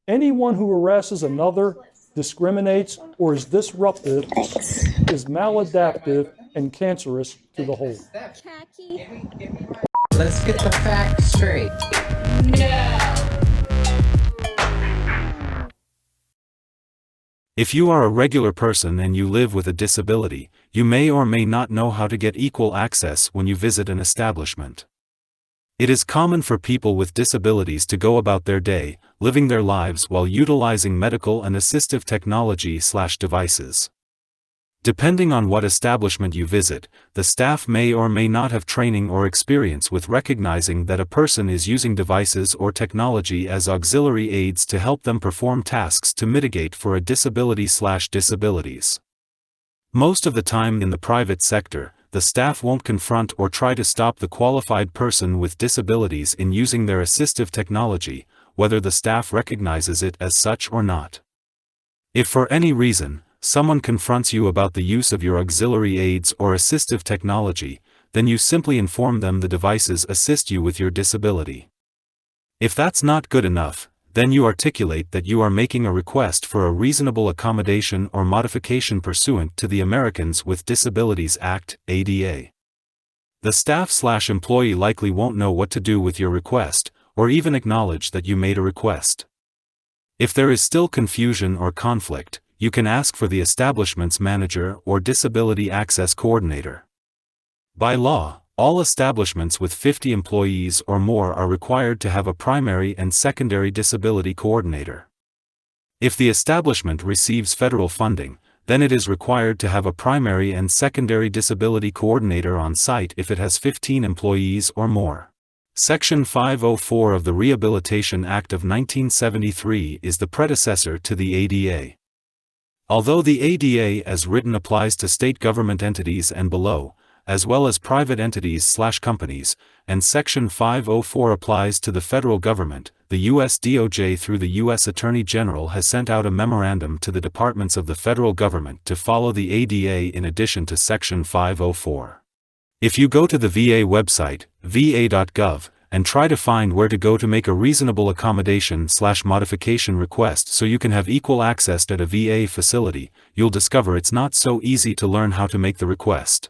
Anyone who harasses another, discriminates, or is disruptive is maladaptive and cancerous to the whole. Let's get the facts straight. If you are a regular person and you live with a disability, you may or may not know how to get equal access when you visit an establishment. It is common for people with disabilities to go about their day, living their lives while utilizing medical and assistive technology/devices. Depending on what establishment you visit, the staff may or may not have training or experience with recognizing that a person is using devices or technology as auxiliary aids to help them perform tasks to mitigate for a disability/disabilities. Most of the time in the private sector, the staff won't confront or try to stop the qualified person with disabilities in using their assistive technology, whether the staff recognizes it as such or not. If for any reason, someone confronts you about the use of your auxiliary aids or assistive technology, then you simply inform them the devices assist you with your disability. If that's not good enough, then you articulate that you are making a request for a reasonable accommodation or modification pursuant to the Americans with Disabilities Act, ADA. The staff/employee likely won't know what to do with your request, or even acknowledge that you made a request. If there is still confusion or conflict, you can ask for the establishment's manager or disability access coordinator. By law, all establishments with 50 employees or more are required to have a primary and secondary disability coordinator. If the establishment receives federal funding, then it is required to have a primary and secondary disability coordinator on site if it has 15 employees or more. Section 504 of the Rehabilitation Act of 1973 is the predecessor to the ADA. Although the ADA as written applies to state government entities and below, as well as private entities/companies, and Section 504 applies to the federal government, the U.S. DOJ through the U.S. Attorney General has sent out a memorandum to the departments of the federal government to follow the ADA in addition to Section 504. If you go to the VA website, va.gov, and try to find where to go to make a reasonable accommodation/modification request so you can have equal access at a VA facility, you'll discover it's not so easy to learn how to make the request.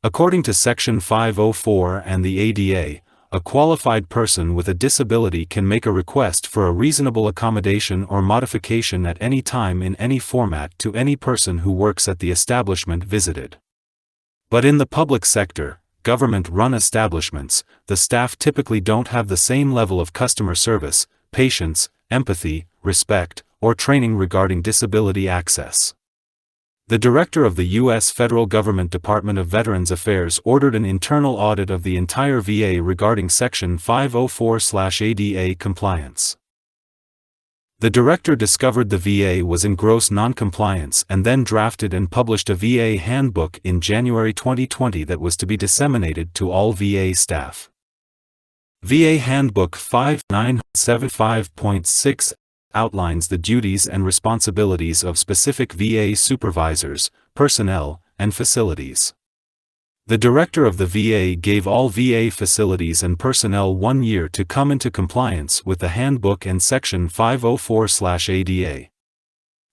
According to Section 504 and the ADA, a qualified person with a disability can make a request for a reasonable accommodation or modification at any time in any format to any person who works at the establishment visited. But in the public sector, government-run establishments, the staff typically don't have the same level of customer service, patience, empathy, respect, or training regarding disability access. The director of the U.S. federal government Department of Veterans Affairs ordered an internal audit of the entire VA regarding Section 504/ADA compliance. The director discovered the VA was in gross non-compliance and then drafted and published a VA handbook in January 2020 that was to be disseminated to all VA staff. VA Handbook 5975.6 outlines the duties and responsibilities of specific VA supervisors, personnel, and facilities. The director of the VA gave all VA facilities and personnel 1 year to come into compliance with the handbook and Section 504/ADA.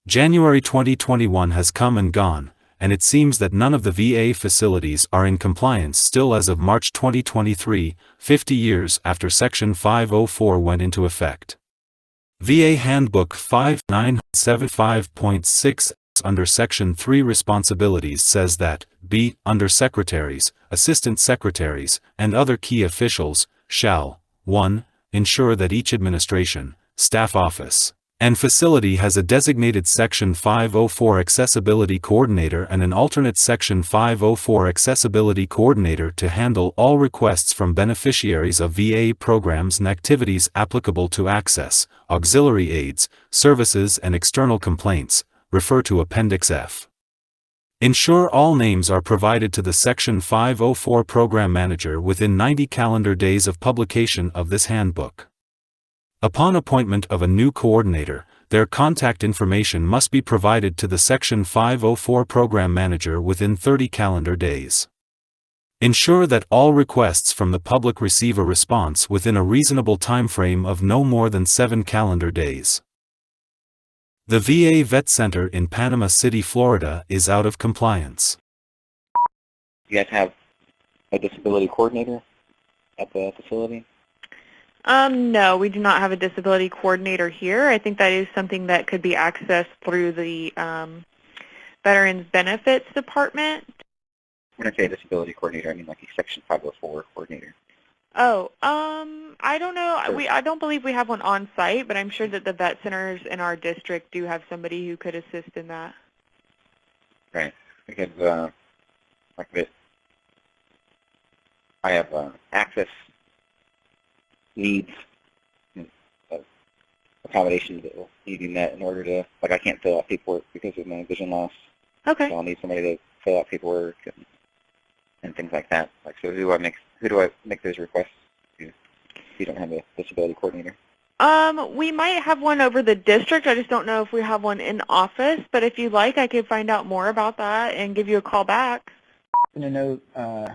January 2021 has come and gone, and it seems that none of the VA facilities are in compliance still as of March 2023, 50 years after Section 504 went into effect. VA Handbook 5975.6 under Section 3 responsibilities says that, b. under secretaries, assistant secretaries, and other key officials, shall, 1. ensure that each administration, staff office, and facility has a designated Section 504 accessibility coordinator and an alternate Section 504 accessibility coordinator to handle all requests from beneficiaries of VA programs and activities applicable to access, auxiliary aids, services and external complaints, refer to Appendix F. Ensure all names are provided to the Section 504 Program Manager within 90 calendar days of publication of this handbook. Upon appointment of a new coordinator, their contact information must be provided to the Section 504 Program Manager within 30 calendar days. Ensure that all requests from the public receive a response within a reasonable time frame of no more than 7 calendar days. The VA Vet Center in Panama City, Florida is out of compliance. You guys have a disability coordinator at the facility? No, we do not have a disability coordinator here. I think that is something that could be accessed through the Veterans Benefits Department. When I say disability coordinator, I mean like a Section 504 coordinator. Oh, I don't know. I don't believe we have one on site, but I'm sure that the vet centers in our district do have somebody who could assist in that. Right, because like this, I have access needs, accommodations that will need to be met in order to, like I can't fill out paperwork because of my vision loss. Okay. So I'll need somebody to fill out paperwork and things like that. Like, so who do I make those requests to if you don't have a disability coordinator? We might have one over the district. I just don't know if we have one in office, but if you'd like, I could find out more about that and give you a call back. I'm going to know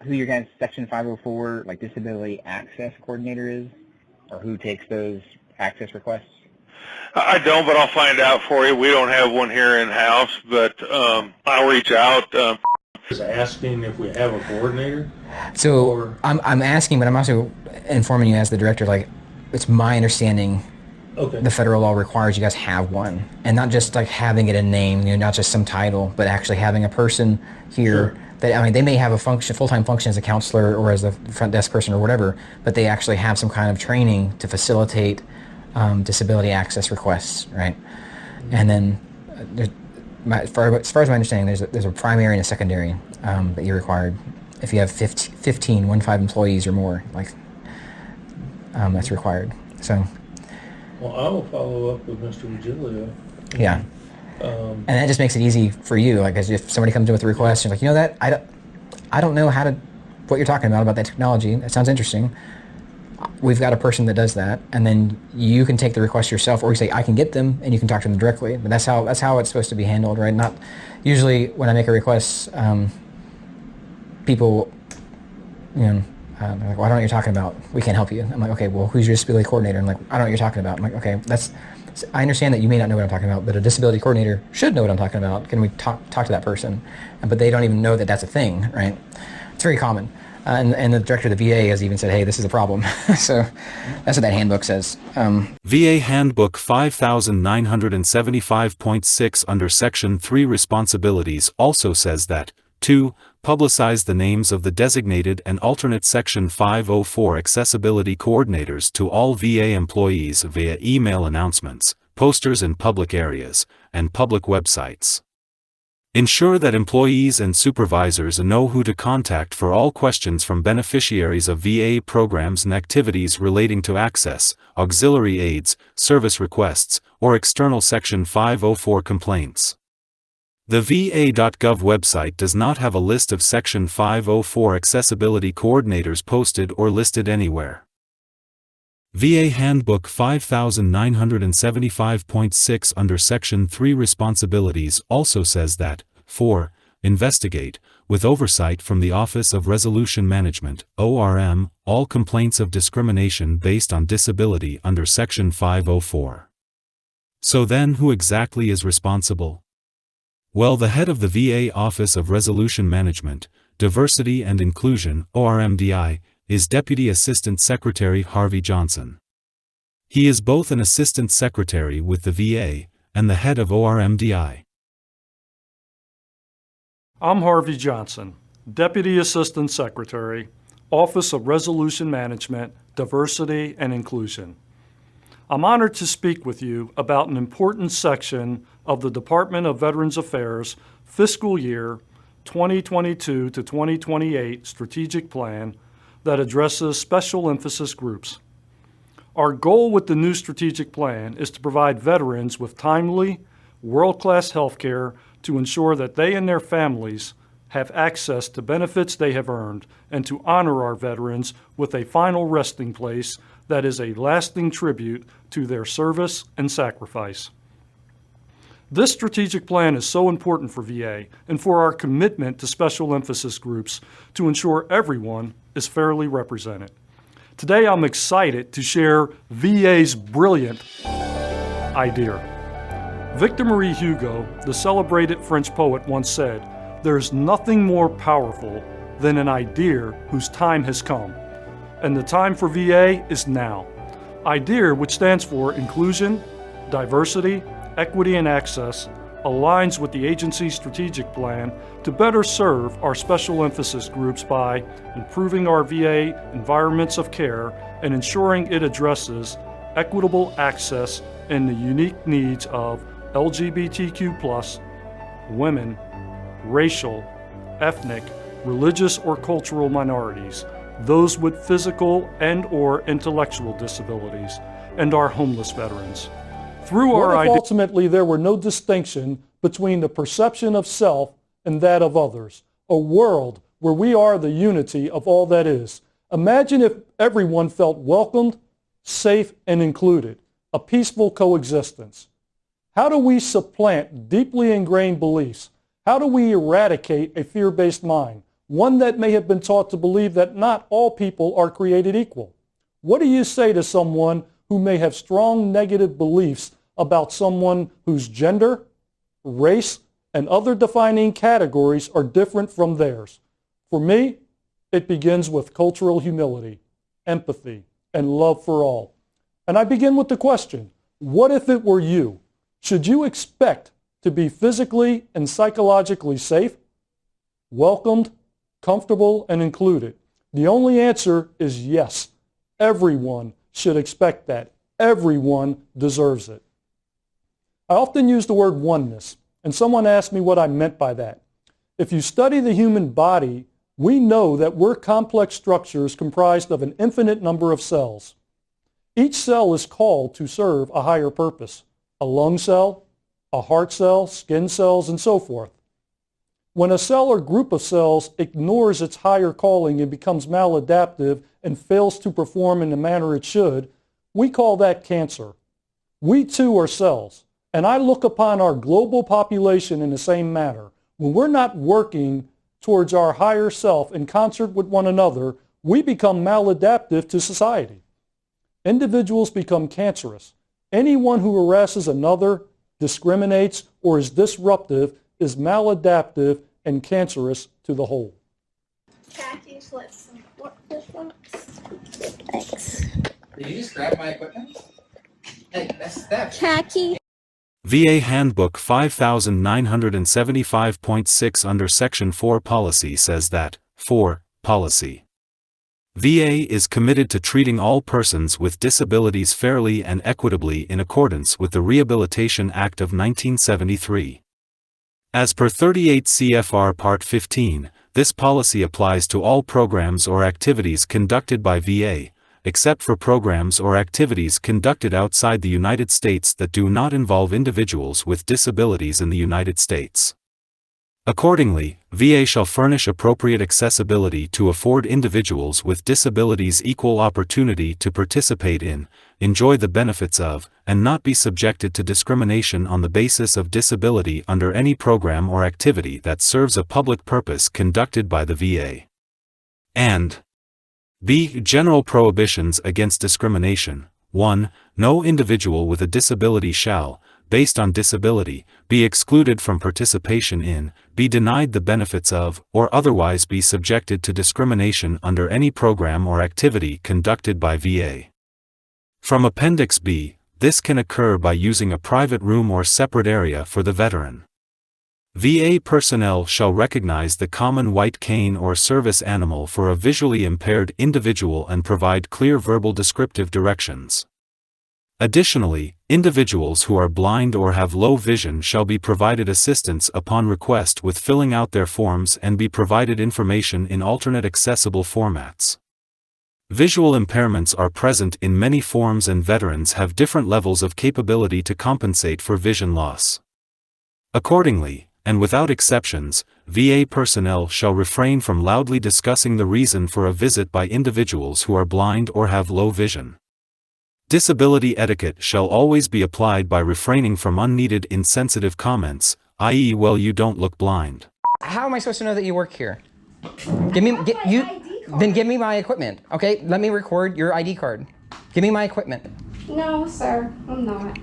who your guys' Section 504, like, disability access coordinator is, or who takes those access requests? I don't, but I'll find out for you. We don't have one here in-house, but I'll reach out. Is asking if we have a coordinator? So I'm asking, but I'm also informing you as the director, like, it's my understanding the federal law requires you guys have one, and not just like having it a name, not just some title, but actually having a person here that, I mean, they may have a function, full-time function as a counselor or as a front desk person or whatever, but they actually have some kind of training to facilitate disability access requests, right? And then, as far as my understanding, there's a primary and a secondary that you're required. If you have 15 employees or more, like, that's required. So. Well, I will follow up with Mr. Virgilio. Yeah. And that just makes it easy for you. Like, as if somebody comes in with a request, you're like, you know that I don't know what you're talking about that technology. That sounds interesting. We've got a person that does that, and then you can take the request yourself, or you say I can get them, and you can talk to them directly. But that's how it's supposed to be handled, right? Not usually when I make a request, people, they're like, well, I don't know what you're talking about. We can't help you. I'm like, okay, well, who's your disability coordinator? I'm like, I don't know what you're talking about. I'm like, okay, I understand that you may not know what I'm talking about, but a disability coordinator should know what I'm talking about. Can we talk to that person? But they don't even know that that's a thing, right? It's very common. And the director of the VA has even said, hey, this is a problem. So that's what that handbook says. VA Handbook 5975.6 under Section 3 Responsibilities also says that, 2. Publicize the names of the designated and alternate Section 504 accessibility coordinators to all VA employees via email announcements, posters in public areas, and public websites. Ensure that employees and supervisors know who to contact for all questions from beneficiaries of VA programs and activities relating to access, auxiliary aids, service requests, or external Section 504 complaints. The VA.gov website does not have a list of Section 504 accessibility coordinators posted or listed anywhere. VA Handbook 5975.6 under Section 3 Responsibilities also says that, 4. Investigate, with oversight from the Office of Resolution Management, ORM, all complaints of discrimination based on disability under Section 504. So then who exactly is responsible? Well, the head of the VA Office of Resolution Management, Diversity and Inclusion, ORMDI, is Deputy Assistant Secretary Harvey Johnson. He is both an Assistant Secretary with the VA and the head of ORMDI. I'm Harvey Johnson, Deputy Assistant Secretary, Office of Resolution Management, Diversity and Inclusion. I'm honored to speak with you about an important section of the Department of Veterans Affairs fiscal year 2022 to 2028 strategic plan that addresses special emphasis groups. Our goal with the new strategic plan is to provide veterans with timely, world-class health care to ensure that they and their families have access to benefits they have earned, and to honor our veterans with a final resting place that is a lasting tribute to their service and sacrifice. This strategic plan is so important for VA and for our commitment to special emphasis groups to ensure everyone is fairly represented. Today I'm excited to share VA's brilliant idea. Victor Marie Hugo, the celebrated French poet, once said, "There's nothing more powerful than an idea whose time has come." And the time for VA is now. IDEA, which stands for Inclusion, Diversity, Equity, and Access, aligns with the agency's strategic plan to better serve our special emphasis groups by improving our VA environments of care and ensuring it addresses equitable access and the unique needs of LGBTQ+, women, racial, ethnic, religious, or cultural minorities, those with physical and/or intellectual disabilities, and our homeless veterans. Through our idea, ultimately there were no distinction between the perception of self and that of others, a world where we are the unity of all that is. Imagine if everyone felt welcomed, safe, and included, a peaceful coexistence. How do we supplant deeply ingrained beliefs? How do we eradicate a fear-based mind, one that may have been taught to believe that not all people are created equal? What do you say to someone who may have strong negative beliefs about someone whose gender, race, and other defining categories are different from theirs? For me, it begins with cultural humility, empathy, and love for all. And I begin with the question, what if it were you? Should you expect to be physically and psychologically safe, welcomed, comfortable, and included? The only answer is yes. Everyone should expect that. Everyone deserves it. I often use the word oneness, and someone asked me what I meant by that. If you study the human body, we know that we're complex structures comprised of an infinite number of cells. Each cell is called to serve a higher purpose. A lung cell, a heart cell, skin cells, and so forth. When a cell or group of cells ignores its higher calling and becomes maladaptive and fails to perform in the manner it should, we call that cancer. We too are cells, and I look upon our global population in the same manner. When we're not working towards our higher self in concert with one another, we become maladaptive to society. Individuals become cancerous. Anyone who harasses another, discriminates, or is disruptive is maladaptive and cancerous to the whole. Khakis, let's work this one. Thanks. Did you just grab my equipment? Hey, that's theft. Khaki. VA Handbook 5975.6 under Section 4 Policy says that, 4. Policy. VA is committed to treating all persons with disabilities fairly and equitably in accordance with the Rehabilitation Act of 1973. As per 38 CFR Part 15, this policy applies to all programs or activities conducted by VA, except for programs or activities conducted outside the United States that do not involve individuals with disabilities in the United States. Accordingly, VA shall furnish appropriate accessibility to afford individuals with disabilities equal opportunity to participate in, enjoy the benefits of, and not be subjected to discrimination on the basis of disability under any program or activity that serves a public purpose conducted by the VA. And b. General prohibitions against discrimination. 1. No individual with a disability shall, based on disability, be excluded from participation in, be denied the benefits of, or otherwise be subjected to discrimination under any program or activity conducted by VA. From Appendix B, this can occur by using a private room or separate area for the veteran. VA personnel shall recognize the common white cane or service animal for a visually impaired individual and provide clear verbal descriptive directions. Additionally, individuals who are blind or have low vision shall be provided assistance upon request with filling out their forms and be provided information in alternate accessible formats. Visual impairments are present in many forms and veterans have different levels of capability to compensate for vision loss. Accordingly, and without exceptions, VA personnel shall refrain from loudly discussing the reason for a visit by individuals who are blind or have low vision. Disability etiquette shall always be applied by refraining from unneeded insensitive comments, i.e., well, you don't look blind. How am I supposed to know that you work here? Give me my equipment. Okay, let me record your ID card. Give me my equipment. No, sir, I'm not.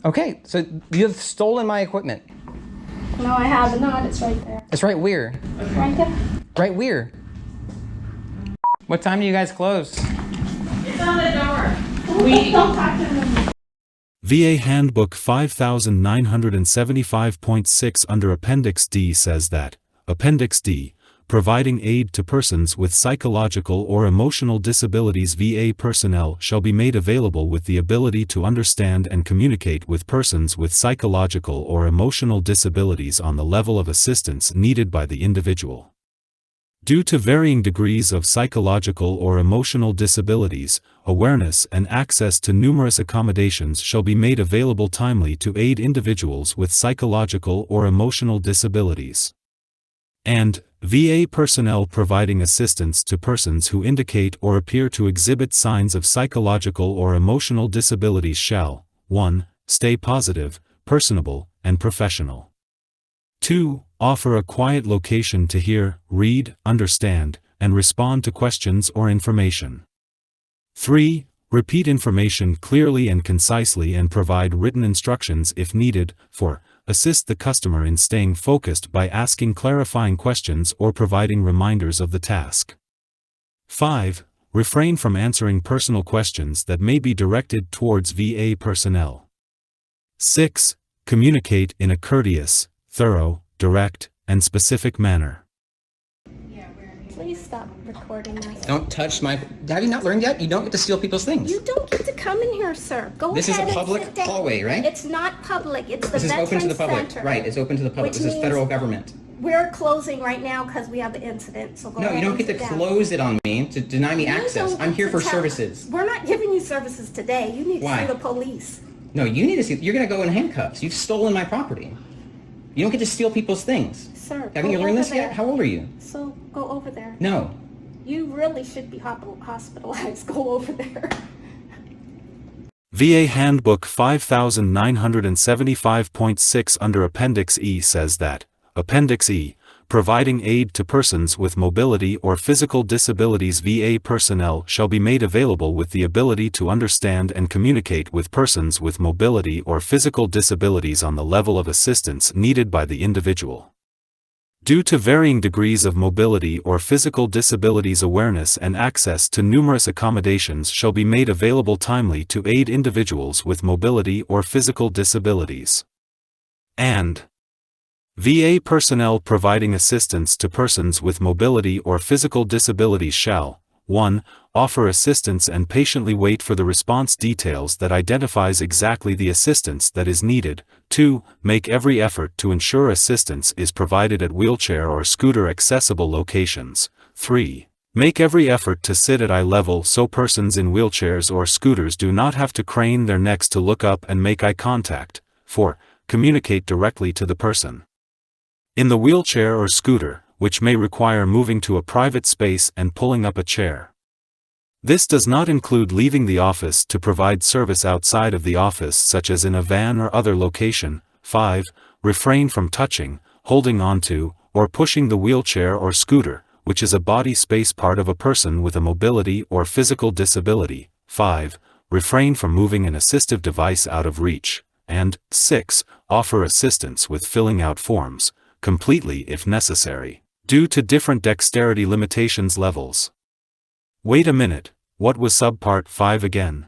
Okay, so you have stolen my equipment. No, I have not. It's right there. It's right where? Right there. Right where? What time do you guys close? It's on the door. Don't talk to them. VA Handbook 5975.6 under Appendix D says that, Appendix D, providing aid to persons with psychological or emotional disabilities. VA personnel shall be made available with the ability to understand and communicate with persons with psychological or emotional disabilities on the level of assistance needed by the individual. Due to varying degrees of psychological or emotional disabilities, awareness and access to numerous accommodations shall be made available timely to aid individuals with psychological or emotional disabilities. And, VA personnel providing assistance to persons who indicate or appear to exhibit signs of psychological or emotional disabilities shall, 1. Stay positive, personable, and professional. 2. Offer a quiet location to hear, read, understand, and respond to questions or information. 3. Repeat information clearly and concisely and provide written instructions if needed. 4. Assist the customer in staying focused by asking clarifying questions or providing reminders of the task. 5. Refrain from answering personal questions that may be directed towards VA personnel. 6. Communicate in a courteous, thorough, direct, and specific manner. Please stop recording us. Don't touch my... Have you not learned yet? You don't get to steal people's things. You don't get to come in here, sir. Go This ahead is a and public sit down. hallway, right? It's not public. It's the This is open to the Veterans public. Center. Right, it's open to the public. Which This is federal means government. We're closing right now because we have an incident. So go No, ahead you don't and get to sit down. close it on me to deny me You access. don't I'm get here to for tell- services. We're not giving you services today. You need to Why? see the police. No, you need to see... You're going to go in handcuffs. You've stolen my property. You don't get to steal people's things. Sir, Haven't you go learned over this yet? there. How old are you? So go over there. No. You really should be hospitalized. Go over there. VA Handbook 5975.6 under Appendix E says that, Appendix E, providing aid to persons with mobility or physical disabilities. VA personnel shall be made available with the ability to understand and communicate with persons with mobility or physical disabilities on the level of assistance needed by the individual. Due to varying degrees of mobility or physical disabilities, awareness and access to numerous accommodations shall be made available timely to aid individuals with mobility or physical disabilities. And VA personnel providing assistance to persons with mobility or physical disabilities shall, 1. Offer assistance and patiently wait for the response details that identifies exactly the assistance that is needed. 2. Make every effort to ensure assistance is provided at wheelchair or scooter accessible locations. 3. Make every effort to sit at eye level so persons in wheelchairs or scooters do not have to crane their necks to look up and make eye contact. 4. Communicate directly to the person in the wheelchair or scooter, which may require moving to a private space and pulling up a chair. This does not include leaving the office to provide service outside of the office, such as in a van or other location. 5. Refrain from touching, holding onto, or pushing the wheelchair or scooter, which is a body space part of a person with a mobility or physical disability. 5. Refrain from moving an assistive device out of reach. And 6. Offer assistance with filling out forms, completely if necessary, due to different dexterity limitations levels. Wait a minute, what was subpart 5 again?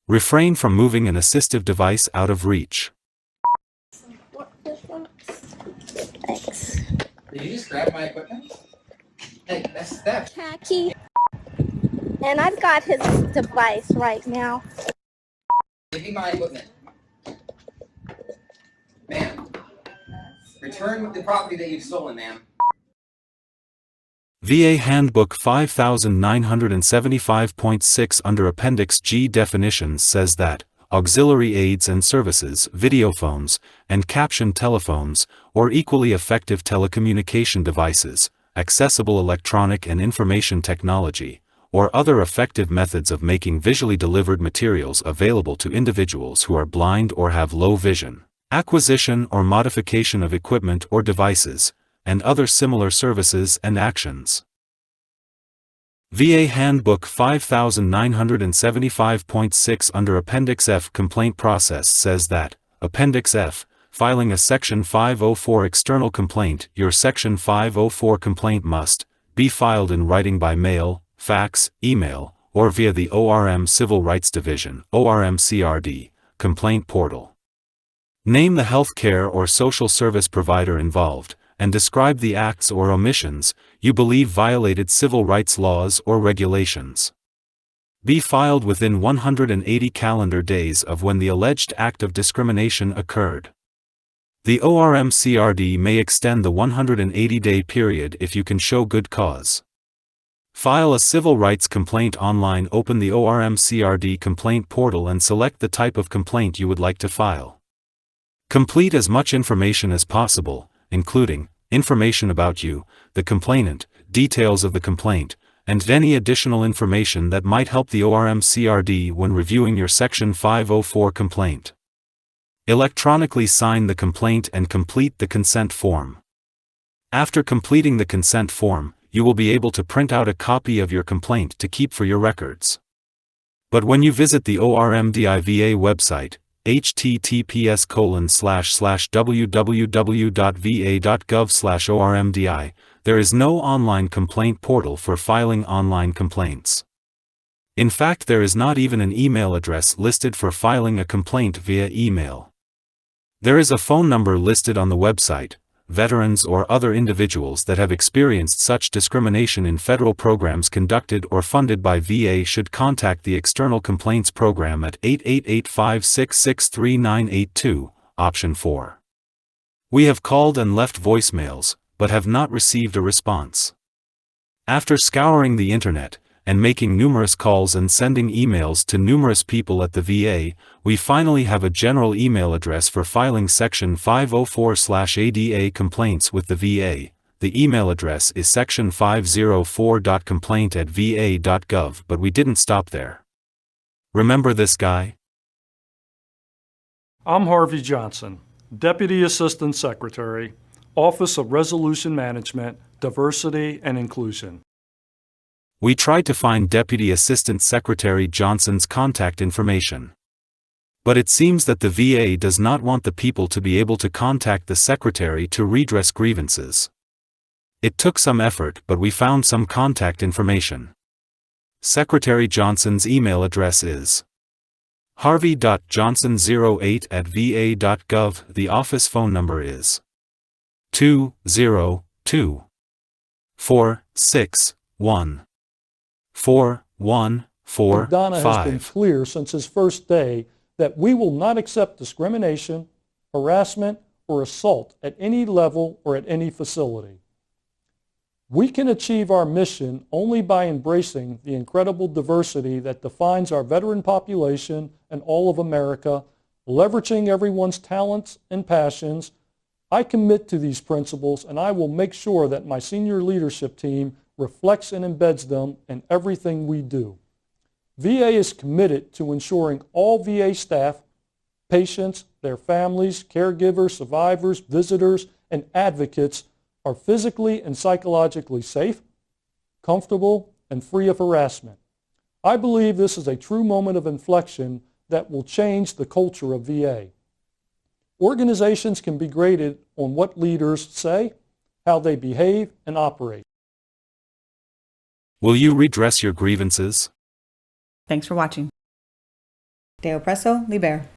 Refrain from moving an assistive device out of reach. What this one? Thanks. Did you just grab my equipment? Hey, that's theft. Khaki. And I've got his device right now. Give me my equipment. Ma'am. Return the property that you've stolen, ma'am. VA Handbook 5975.6 under Appendix G definitions says that, auxiliary aids and services, videophones, and caption telephones, or equally effective telecommunication devices, accessible electronic and information technology, or other effective methods of making visually delivered materials available to individuals who are blind or have low vision, acquisition or modification of equipment or devices, and other similar services and actions. VA Handbook 5975.6 under Appendix F Complaint Process says that, Appendix F, filing a Section 504 external complaint, your Section 504 complaint must be filed in writing by mail, fax, email, or via the ORM Civil Rights Division (ORM-CRD) complaint portal. Name the healthcare or social service provider involved, and describe the acts or omissions you believe violated civil rights laws or regulations. Be filed within 180 calendar days of when the alleged act of discrimination occurred. The ORM-CRD may extend the 180-day period if you can show good cause. File a civil rights complaint online. Open the ORM-CRD complaint portal and select the type of complaint you would like to file. Complete as much information as possible, including information about you, the complainant, details of the complaint, and any additional information that might help the ORM-CRD when reviewing your Section 504 complaint. Electronically sign the complaint and complete the consent form. After completing the consent form, you will be able to print out a copy of your complaint to keep for your records. But when you visit the ORMDI-VA website, https://www.va.gov/ORMDI, there is no online complaint portal for filing online complaints. In fact, there is not even an email address listed for filing a complaint via email. There is a phone number listed on the website. Veterans or other individuals that have experienced such discrimination in federal programs conducted or funded by VA should contact the External Complaints Program at 888-566-3982, option 4. We have called and left voicemails, but have not received a response. After scouring the internet, and making numerous calls and sending emails to numerous people at the VA, we finally have a general email address for filing Section 504/ADA complaints with the VA. The email address is section504.complaint@va.gov, but we didn't stop there. Remember this guy? I'm Harvey Johnson, Deputy Assistant Secretary, Office of Resolution Management, Diversity and Inclusion. We tried to find Deputy Assistant Secretary Johnson's contact information. But it seems that the VA does not want the people to be able to contact the Secretary to redress grievances. It took some effort, but we found some contact information. Secretary Johnson's email address is harvey.johnson08@va.gov. The office phone number is 202-461-4145. Donna has been clear since his first day that we will not accept discrimination, harassment, or assault at any level or at any facility. We can achieve our mission only by embracing the incredible diversity that defines our veteran population and all of America, leveraging everyone's talents and passions. I commit to these principles, and I will make sure that my senior leadership team reflects and embeds them in everything we do. VA is committed to ensuring all VA staff, patients, their families, caregivers, survivors, visitors, and advocates are physically and psychologically safe, comfortable, and free of harassment. I believe this is a true moment of inflection that will change the culture of VA. Organizations can be graded on what leaders say, how they behave, and operate. Will you redress your grievances? Thanks for watching. De Opresso Liber.